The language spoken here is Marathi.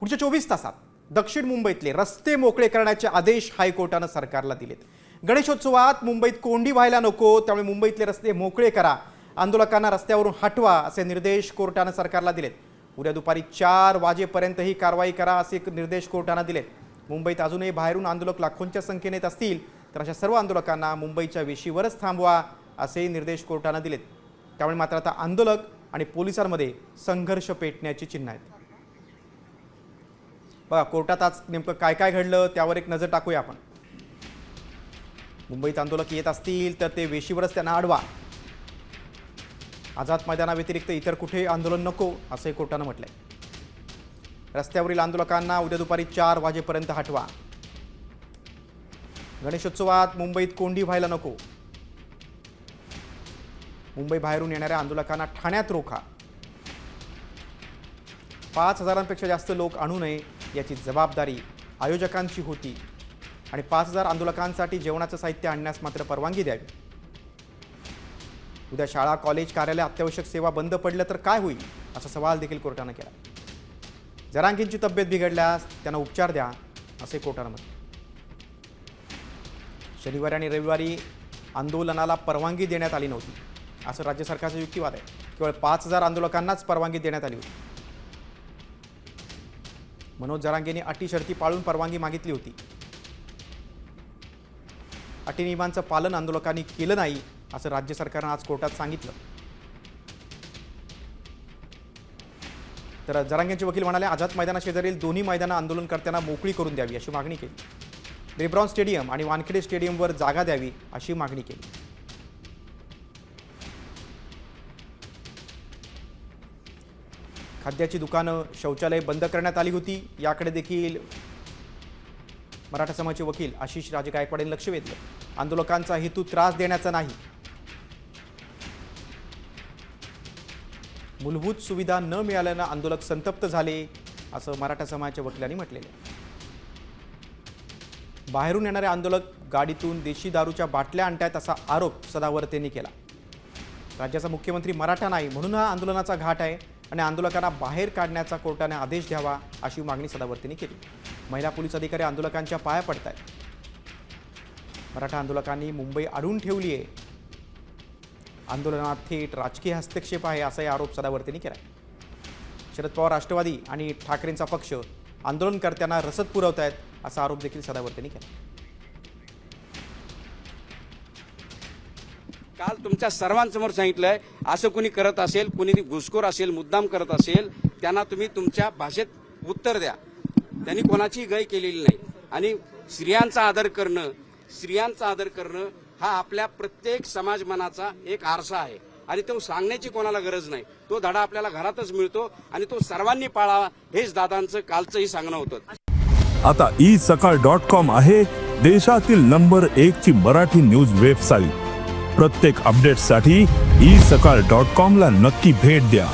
पुढच्या 24 तासात दक्षिण मुंबईतले रस्ते मोकळे करण्याचे आदेश हायकोर्टानं सरकारला दिलेत। गणेशोत्सवात मुंबईत कोंडी व्हायला नको, त्यामुळे मुंबईतले रस्ते मोकळे करा, आंदोलकांना रस्त्यावरून हटवा असे निर्देश कोर्टानं सरकारला दिलेत। उद्या दुपारी 4 वाजेपर्यंत ही कारवाई करा असे निर्देश कोर्टानं दिलेत। मुंबईत अजूनही बाहेरून आंदोलक लाखोंच्या संख्येने येत असतील तर अशा सर्व आंदोलकांना मुंबईच्या वेशीवरच थांबवा असे निर्देश कोर्टानं दिलेत। त्यामुळे मात्र आता आंदोलक आणि पोलिसांमध्ये संघर्ष पेटण्याची चिन्ह आहेत। बघा कोर्टात आज नेमकं काय काय घडलं त्यावर एक नजर टाकूया आपण। मुंबईत आंदोलक येत असतील तर ते वेशीवरच त्यांना अडवा, आझाद मैदानाव्यतिरिक्त इतर कुठे आंदोलन नको असंही कोर्टानं म्हटलंय। रस्त्यावरील आंदोलकांना उद्या दुपारी 4 वाजेपर्यंत हटवा। गणेशोत्सवात मुंबईत कोंडी व्हायला नको, मुंबई बाहेरून येणाऱ्या आंदोलकांना ठाण्यात रोखा, 5000पेक्षा जास्त लोक आणू नये याची जबाबदारी आयोजकांची होती आणि 5000 आंदोलकांसाठी जेवणाचं साहित्य आणण्यास मात्र परवानगी द्यावी। उद्या शाळा कॉलेज कार्यालय अत्यावश्यक सेवा बंद पडलं तर काय होईल असा सवाल देखील कोर्टानं केला। जरांगींची तब्येत बिघडल्यास त्यांना उपचार द्या असे कोर्टानं म्हटलं। शनिवारी आणि रविवारी आंदोलनाला परवानगी देण्यात आली नव्हती असं राज्य सरकारचा युक्तिवाद आहे। केवळ 5000 आंदोलकांनाच परवानगी देण्यात आली होती। मनोज जरांगेंनी अटी शर्ती पाळून परवानगी मागितली होती। अटी नियमांचं पालन आंदोलकांनी केलं नाही असं राज्य सरकारनं आज कोर्टात सांगितलं। तर जरांगेंचे वकील म्हणाले आझाद मैदानाशेजारील दोन्ही मैदानं आंदोलनकर्त्यांना मोकळी करून द्यावी अशी मागणी केली। रेब्रॉन स्टेडियम आणि वानखेडे स्टेडियमवर जागा द्यावी अशी मागणी केली। खाद्याची दुकानं शौचालय बंद करण्यात आली होती, याकडे देखील मराठा समाजाचे वकील आशिष राजे गायकवाड यांनी लक्ष वेधलं। आंदोलकांचा हेतू त्रास देण्याचा नाही, मूलभूत सुविधा न मिळाल्यानं आंदोलक संतप्त झाले असं मराठा समाजाच्या वकिलांनी म्हटलेलं आहे। बाहेरून येणारे आंदोलक गाडीतून देशी दारूच्या बाटल्या आणतायत असा आरोप सदावर्तेंनी केला। राज्याचा मुख्यमंत्री मराठा नाही म्हणून हा आंदोलनाचा घाट आहे आणि आंदोलकांना बाहेर काढण्याचा कोर्टाने आदेश द्यावा अशी मागणी सदावर्तेंनी केली। महिला पोलीस अधिकारी आंदोलकांच्या पाया पडतायत। मराठा आंदोलकांनी मुंबई अडवून ठेवली आहे, आंदोलनात थेट राजकीय हस्तक्षेप आहे असाही आरोप सदावर्तेंनी केला। शरद पवार राष्ट्रवादी आणि ठाकरेंचा पक्ष आंदोलनकर्त्यांना रसद पुरवतायत असा आरोप देखील सदावर्तेंनी केला। काल तुमच्या सर्वांसमोर सांगितलंय, असं कुणी करत असेल, कुणी घुसखोर असेल, मुद्दाम करत असेल, त्यांना तुम्ही तुमच्या भाषेत उत्तर द्या। त्यांनी कोणाची गय केलेली नाही आणि स्त्रियांचा आदर करणं हा आपल्या प्रत्येक समाज मनाचा एक आरसा आहे आणि तो सांगण्याची कोणाला गरज नाही। तो धडा आपल्याला घरातच मिळतो आणि तो सर्वांनी पाळावा हेच दादांचं कालचंही सांगणं होतं। आता isakal.com आहे देशातील नंबर 1 ची मराठी न्यूज वेबसाईट। प्रत्येक अपडेटसाठी isakal.com ला नक्की भेट द्या।